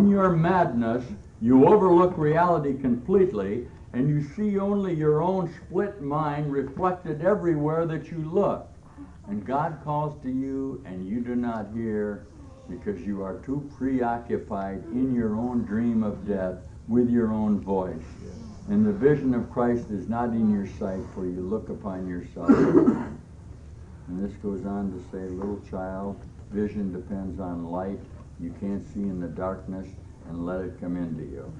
In your madness, you overlook reality completely, and you see only your own split mind reflected everywhere that you look. And God calls to you, and you do not hear, because you are too preoccupied in your own dream of death with your own voice. And the vision of Christ is not in your sight, for you look upon yourself. And this goes on to say, little child, vision depends on light. You can't see in the darkness, and let it come into you.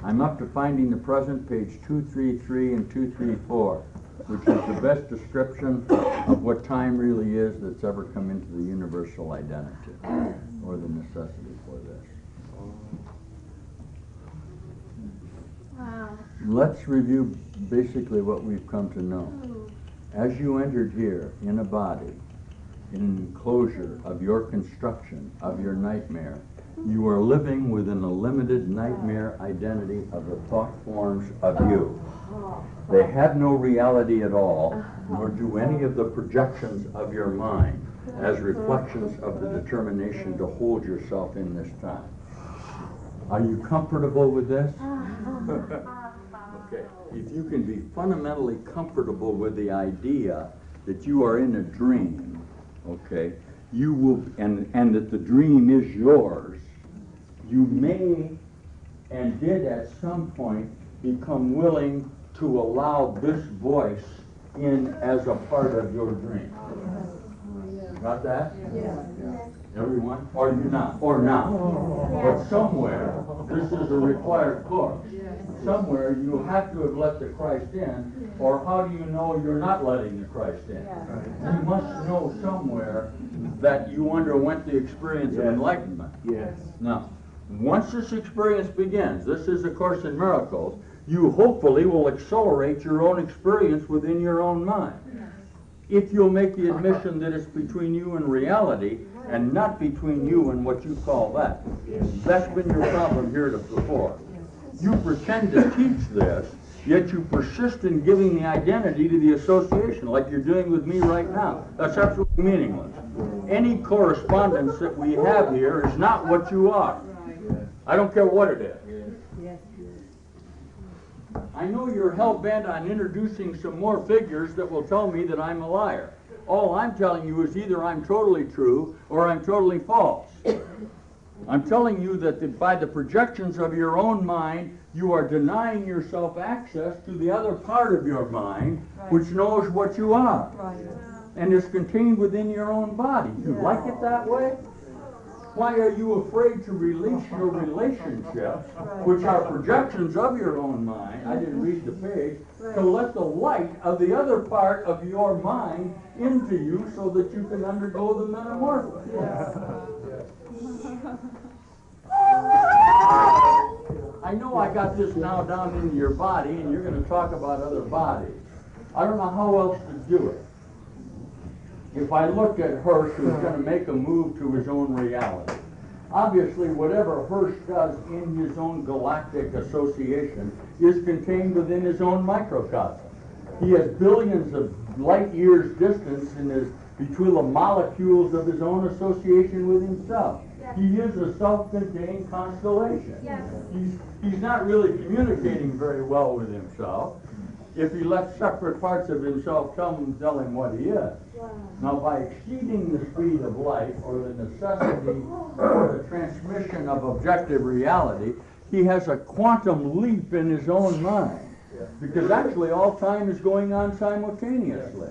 I'm up to Finding the Present, page 233 and 234, which is the best description of what time really is that's ever come into the universal identity, or the necessity for this. Wow. Let's review basically what we've come to know. As you entered here in a body, in an enclosure of your construction, of your nightmare, you are living within a limited nightmare identity of the thought forms of you. They have no reality at all, nor do any of the projections of your mind as reflections of the determination to hold yourself in this time. Are you comfortable with this? Okay. If you can be fundamentally comfortable with the idea that you are in a dream, okay, you will, and that the dream is yours, you may and did at some point become willing to allow this voice in as a part of your dream. Got that? Yes. Everyone? Or you not? Or not? But somewhere, this is a required course. Somewhere you have to have let the Christ in, or how do you know you're not letting the Christ in? You must know somewhere that you underwent the experience of enlightenment. Yes. Now, once this experience begins, this is A Course in Miracles, you hopefully will accelerate your own experience within your own mind. If you'll make the admission that it's between you and reality, and not between you and what you call that. That's been your problem here before. You pretend to teach this, yet you persist in giving the identity to the association, like you're doing with me right now. That's absolutely meaningless. Any correspondence that we have here is not what you are. I don't care what it is. I know you're hell-bent on introducing some more figures that will tell me that I'm a liar. All I'm telling you is either I'm totally true or I'm totally false. I'm telling you that by the projections of your own mind, you are denying yourself access to the other part of your mind, which knows what you are, and is contained within your own body. You like it that way? Why are you afraid to release your relationships, which are projections of your own mind? I didn't read the page. To let the light of the other part of your mind into you so that you can undergo the metamorphosis. I know I got this now down into your body, and you're going to talk about other bodies. I don't know how else to do it. If I look at Hirsch, who's going to make a move to his own reality, obviously whatever Hirsch does in his own galactic association is contained within his own microcosm. He has billions of light years distance between the molecules of his own association with himself. He is a self-contained constellation. He's not really communicating very well with himself if he lets separate parts of himself tell him what he is. Now, by exceeding the speed of light, or the necessity for the transmission of objective reality, he has a quantum leap in his own mind. Because actually all time is going on simultaneously.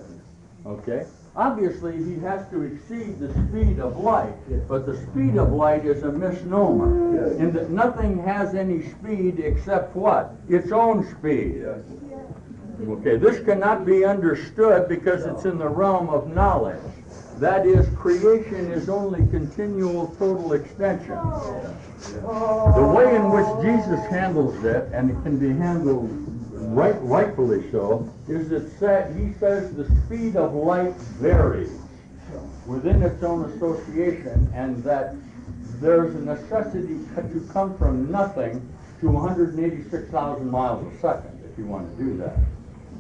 Okay? Obviously, he has to exceed the speed of light, but the speed of light is a misnomer, in that nothing has any speed except what? Its own speed. Okay, this cannot be understood because it's in the realm of knowledge. That is, creation is only continual total extension. The way in which Jesus handles it, and it can be handled rightfully so, is that he says the speed of light varies within its own association, and that there's a necessity to come from nothing to 186,000 miles a second, if you want to do that.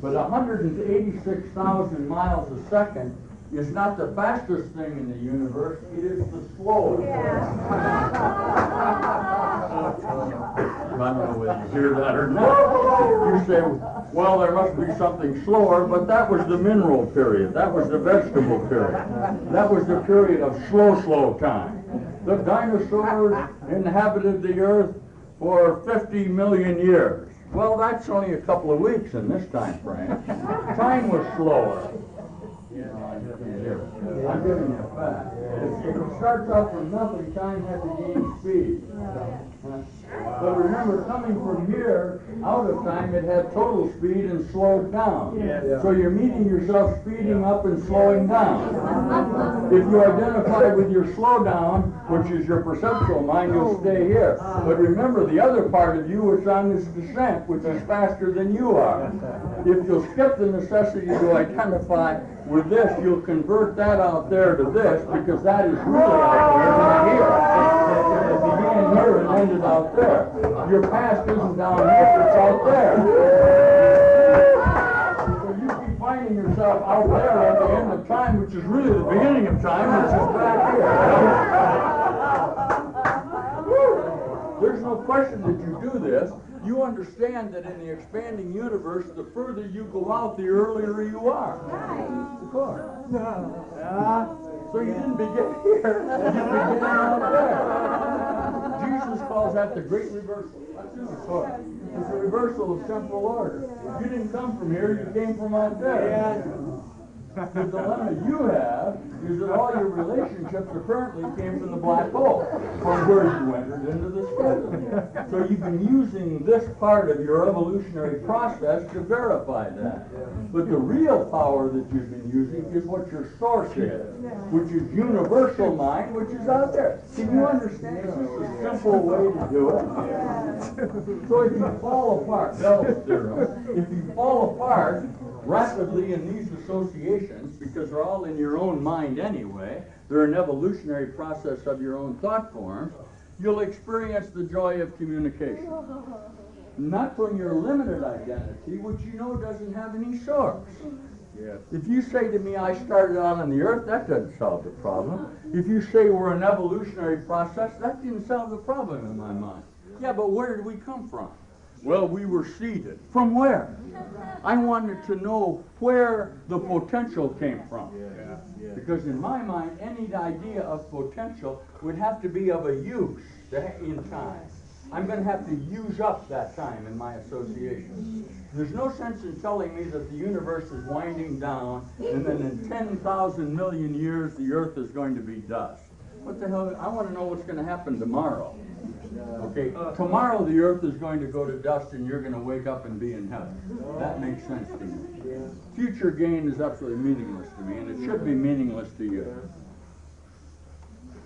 But 186,000 miles a second is not the fastest thing in the universe, it is the slowest thing. I don't know whether you hear that or not. You say, well, there must be something slower, but that was the mineral period. That was the vegetable period. That was the period of slow time. The dinosaurs inhabited the earth for 50 million years. Well, that's only a couple of weeks in this time frame. Time was slower. I'm giving you a fact. If it starts out from nothing, time has to gain speed. But remember, coming from here, out of time, it had total speed and slowed down. So you're meeting yourself speeding up and slowing down. If you identify with your slowdown, which is your perceptual mind, you'll stay here. But remember, the other part of you is on this descent, which is faster than you are. If you'll skip the necessity to identify with this, you'll convert that out there to this, because that is really out there, not here. It began here and ended out there. Your past isn't down here, it's out there. So you keep finding yourself out there at the end of time, which is really the beginning of time, which is back here. There's no question that you do this. You understand that in the expanding universe, the further you go out, the earlier you are. Of course. So you didn't begin here, you began out there. Jesus calls that the great reversal. Of course. It's a reversal of temporal order. You didn't come from here, you came from out there. The dilemma you have is that all your relationships apparently came from the black hole, from where you entered into the spectrum. So you've been using this part of your evolutionary process to verify that. But the real power that you've been using is what your source is, which is universal mind, which is out there. Can you understand? This is a simple way to do it. So if you fall apart, Bell's theorem, if you fall apart rapidly in these associations, because they're all in your own mind anyway, they're an evolutionary process of your own thought forms, you'll experience the joy of communication. Not from your limited identity, which you know doesn't have any source. If you say to me, I started out on the earth, that doesn't solve the problem. If you say we're an evolutionary process, that didn't solve the problem in my mind. Yeah, but where did we come from? Well, we were seeded. From where? I wanted to know where the potential came from. Because in my mind, any idea of potential would have to be of a use in time. I'm going to have to use up that time in my association. There's no sense in telling me that the universe is winding down and then in 10,000 million years the earth is going to be dust. What the hell? I want to know what's going to happen tomorrow. Okay, tomorrow the earth is going to go to dust and you're going to wake up and be in heaven. That makes sense to me. Future gain is absolutely meaningless to me, and it should be meaningless to you.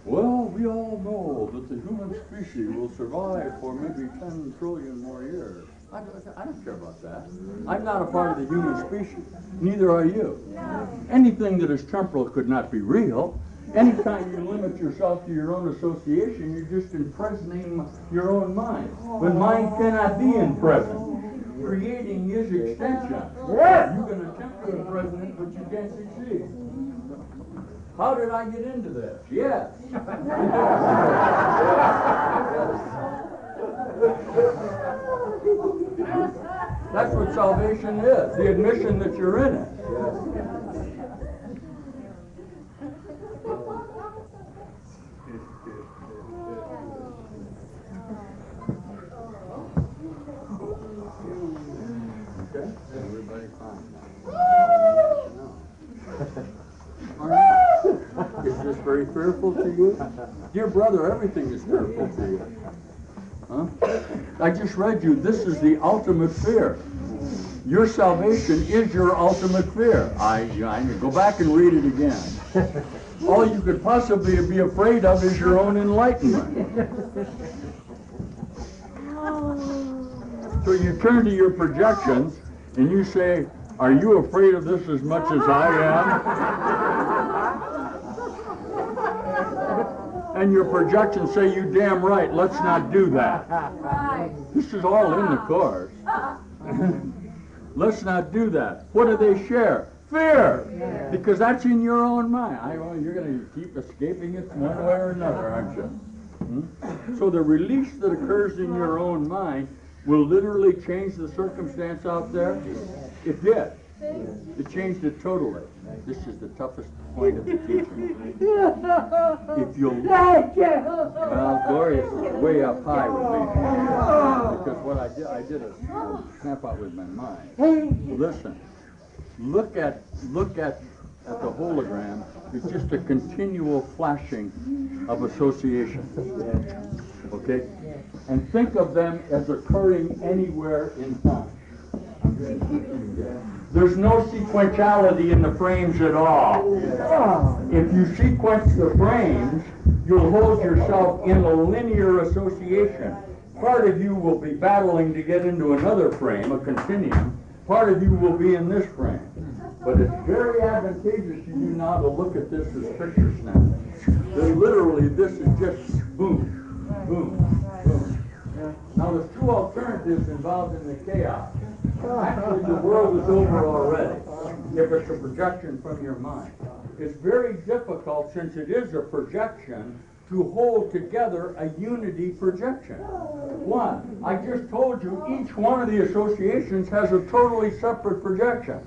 Well, we all know that the human species will survive for maybe 10 trillion more years. I don't care about that. I'm not a part of the human species. Neither are you. Anything that is temporal could not be real. Anytime you limit yourself to your own association, you're just imprisoning your own mind. But mind cannot be imprisoned. Creating is extension. You can attempt to imprison it, but you can't succeed. How did I get into this? Yes. That's what salvation is, the admission that you're in it. Okay? Everybody fine now. Is this very fearful to you? Dear brother, everything is fearful to you. Huh? I just read you, this is the ultimate fear. Your salvation is your ultimate fear. I go back and read it again. All you could possibly be afraid of is your own enlightenment. So you turn to your projections and you say, are you afraid of this as much as I am? And your projections say, you damn right, let's not do that. This is all in the course. Let's not do that. What do they share? Fear. Because that's in your own mind. You're going to keep escaping it one way or another, aren't you? So the release that occurs in your own mind will literally change the circumstance out there. It did. It changed it totally. This is the toughest point of the teaching. If you'll... Well, Gloria's way up high with me. Because what I did a snap out with my mind. Listen. Look at the hologram. It's just a continual flashing of association. Okay? And think of them as occurring anywhere in time. There's no sequentiality in the frames at all. If you sequence the frames, you'll hold yourself in a linear association. Part of you will be battling to get into another frame, a continuum. Part of you will be in this frame. But it's very advantageous to you now to look at this as picture snapping. That literally, this is just boom, boom, boom. Now, there's two alternatives involved in the chaos. Actually, the world is over already, if it's a projection from your mind. It's very difficult, since it is a projection, to hold together a unity projection. One, I just told you, each one of the associations has a totally separate projection.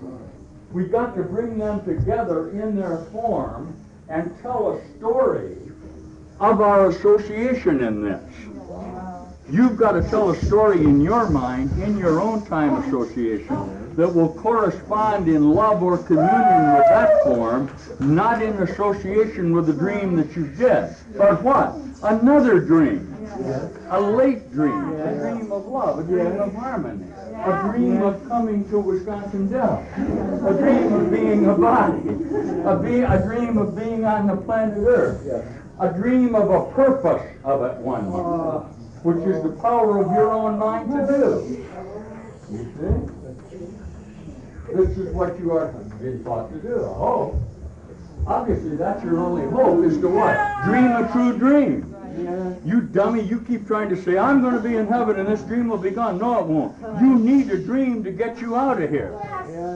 We've got to bring them together in their form and tell a story of our association in this. You've got to tell a story in your mind, in your own time association, that will correspond in love or communion with that form, not in association with the dream that you did. But what? Another dream. A late dream. A dream of love. A dream of harmony. A dream of coming to Wisconsin Dells. A dream of being a body. A dream of being on the planet Earth. A dream of a purpose of it one day, which is the power of your own mind to do. You see? This is what you are being taught to do. I hope. Obviously, that's your only hope, is to what? Dream a true dream. You dummy, you keep trying to say, I'm going to be in heaven and this dream will be gone. No, it won't. You need a dream to get you out of here.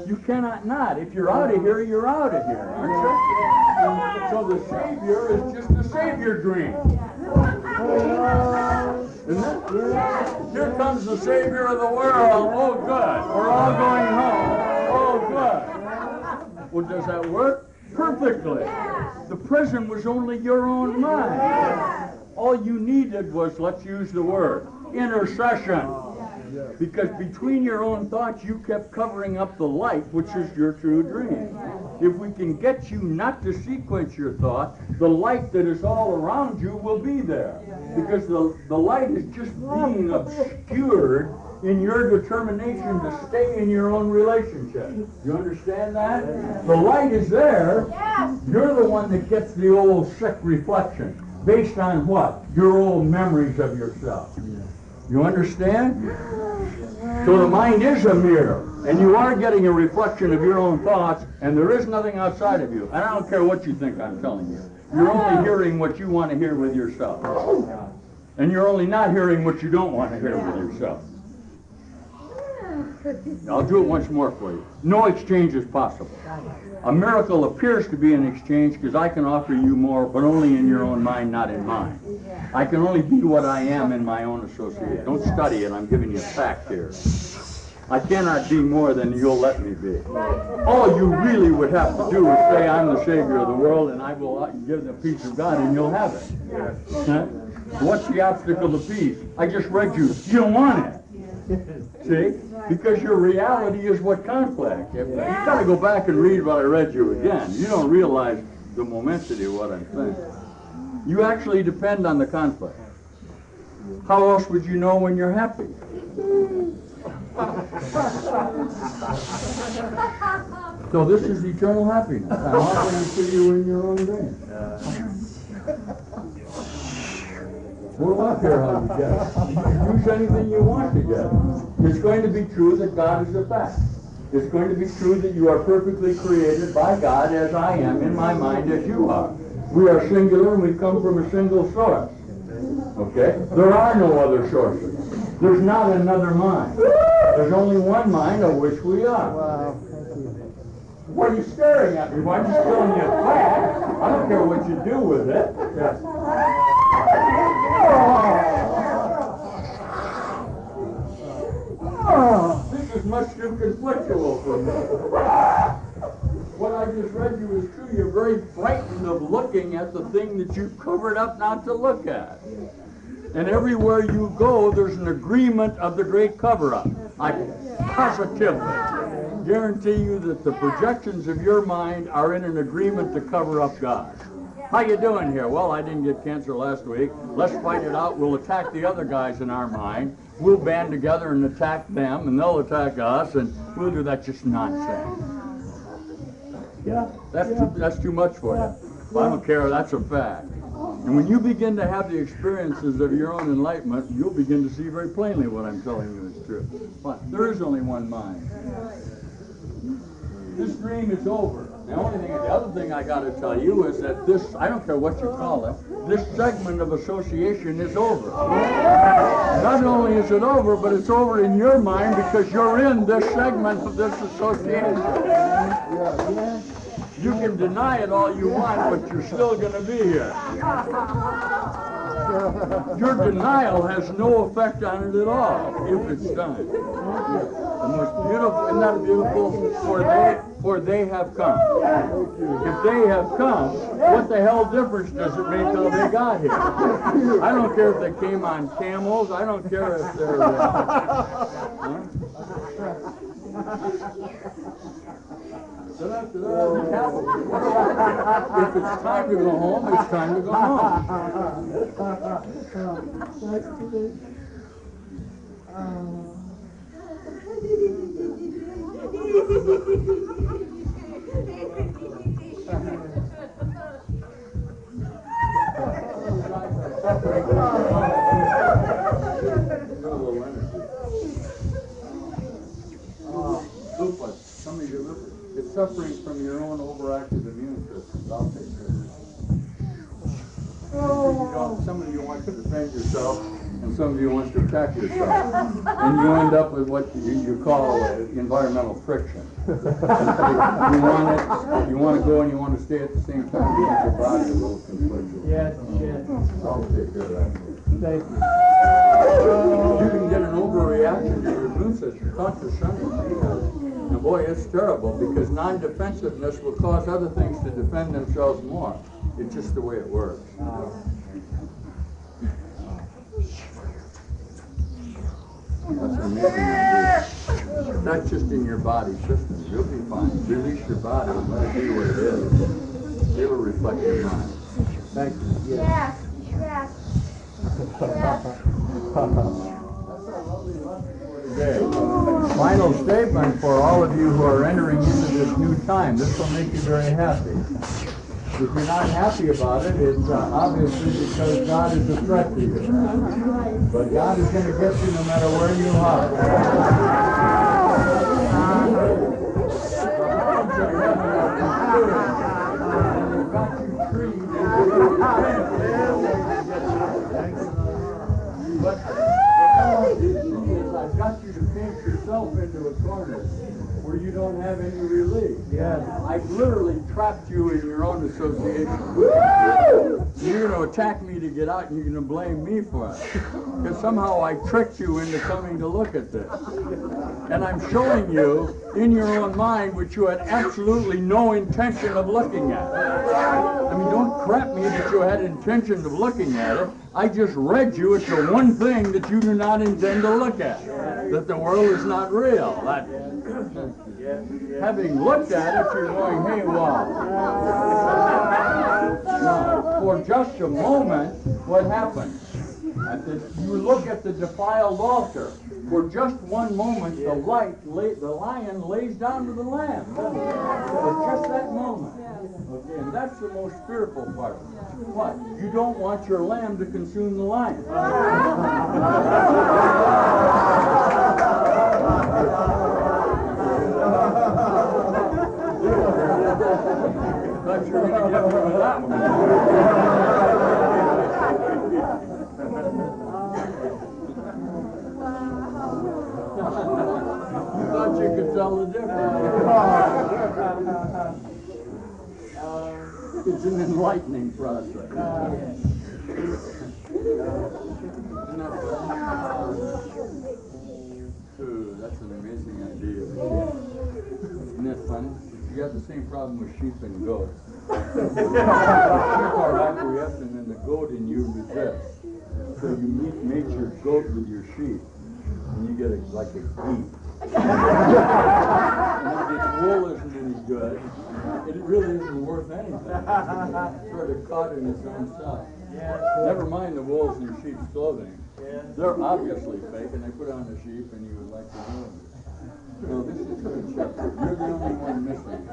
You cannot not. If you're out of here, you're out of here, aren't you? So the Savior is just a Savior dream. Isn't it? Here comes the Savior of the world. Oh, good. We're all going home. Oh, good. Well, does that work? Perfectly. The prison was only your own mind. All you needed was, let's use the word, intercession. Because between your own thoughts, you kept covering up the light, which is your true dream. If we can get you not to sequence your thought, the light that is all around you will be there. Because the light is just being obscured in your determination to stay in your own relationship. You understand that? The light is there. You're the one that gets the old sick reflection. Based on what? Your old memories of yourself. You understand? So the mind is a mirror, and you are getting a reflection of your own thoughts, and there is nothing outside of you. And I don't care what you think I'm telling you. You're only hearing what you want to hear with yourself. And you're only not hearing what you don't want to hear with yourself. I'll do it once more for you. No exchange is possible. A miracle appears to be an exchange because I can offer you more, but only in your own mind, not in mine. I can only be what I am in my own association. Don't study it. I'm giving you a fact here. I cannot be more than you'll let me be. All you really would have to do is say, I'm the Savior of the world, and I will give the peace of God, and you'll have it. Huh? What's the obstacle to peace? I just read you. You don't want it. See? Because your reality is what conflict. You've got to go back and read what I read you again. You don't realize the momentum of what I'm saying. You actually depend on the conflict. How else would you know when you're happy? So this is eternal happiness. I'm offering it to you in your own dream. We'll up here how you get it. You can use anything you want to get it. It's going to be true that God is a fact. It's going to be true that you are perfectly created by God as I am in my mind as you are. We are singular and we come from a single source. Okay? There are no other sources. There's not another mind. There's only one mind of which we are. Wow, thank you. What are you staring at me? Why are you showing you a fact? I don't care what you do with it. Yes. This is much too conflictual for me. What I just read you is true. You're very frightened of looking at the thing that you've covered up not to look at. And everywhere you go, there's an agreement of the great cover-up. I positively guarantee you that the projections of your mind are in an agreement to cover up God. How you doing here? Well, I didn't get cancer last week. Let's fight it out. We'll attack the other guys in our mind. We'll band together and attack them, and they'll attack us, and we'll do that. Just nonsense. Yeah, that's too much for you. I don't care. That's a fact. And when you begin to have the experiences of your own enlightenment, you'll begin to see very plainly what I'm telling you is true. But there is only one mind. This dream is over. The other thing I got to tell you is that this, I don't care what you call it, this segment of association is over. Not only is it over, but it's over in your mind because you're in this segment of this association. You can deny it all you want, but you're still going to be here. Your denial has no effect on it at all if it's done. The most beautiful, isn't that beautiful? For they have come. If they have come, what the hell difference does it make how they got here? I don't care if they came on camels. I don't care if they're... If it's time to go home, it's time to go home. Some of you, it's suffering from your own overactive immune system. I'll take care of it. Some of you want to defend yourself, and some of you want to attack yourself. And you end up with what you call environmental friction. You want to go and you want to stay at the same time. You want your body a little conflictual. Yes. I'll take care of that. Thank you. You can get an overreaction to your immune system. Talk to somebody. And boy, it's terrible because non-defensiveness will cause other things to defend themselves more. It's just the way it works. That's amazing. That's just in your body system. You'll be fine. Release your body and let it be what it is. It'll reflect your mind. Thank you. Yes. Okay. Final statement for all of you who are entering into this new time. This will make you very happy. If you're not happy about it, it's obviously because God is a threat to you. But God is going to get you no matter where you are. But I've got you to paint yourself into a corner where you don't have any relief. Yes. I've literally trapped you in your own association. You're going to attack me to get out and you're going to blame me for it. Because somehow I tricked you into coming to look at this. And I'm showing you in your own mind which you had absolutely no intention of looking at. I mean, don't crap me that you had intention of looking at it. I just read you it's the one thing that you do not intend to look at. That the world is not real. Having looked at it, you're going, hey, wow. Now, for just a moment, what happens? You look at the defiled altar. For just one moment, the lion lays down to the lamb. For just that moment. Okay, and that's the most fearful part. What? You don't want your lamb to consume the lion. But you're going to get rid of that one. You thought you could tell the difference. It's an enlightening process. Isn't that fun? Ooh, that's an amazing idea. Isn't that fun? You got the same problem with sheep and goats. The sheep are acquiescent and the goat in you resists. So you mate your goat with your sheep, and you get like a geek. And if the wool isn't any good, it really isn't worth anything. It's sort of caught in its own stuff. Never mind the wolves in sheep's clothing. They're obviously fake, and they put on the sheep, and you would like to know them. So this is a good shepherd. You're the only one missing.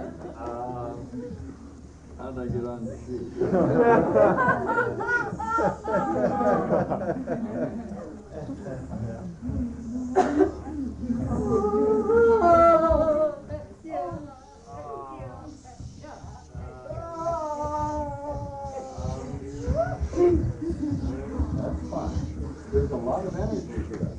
How'd I get on the sheep? That's fun. There's a lot of energy to it.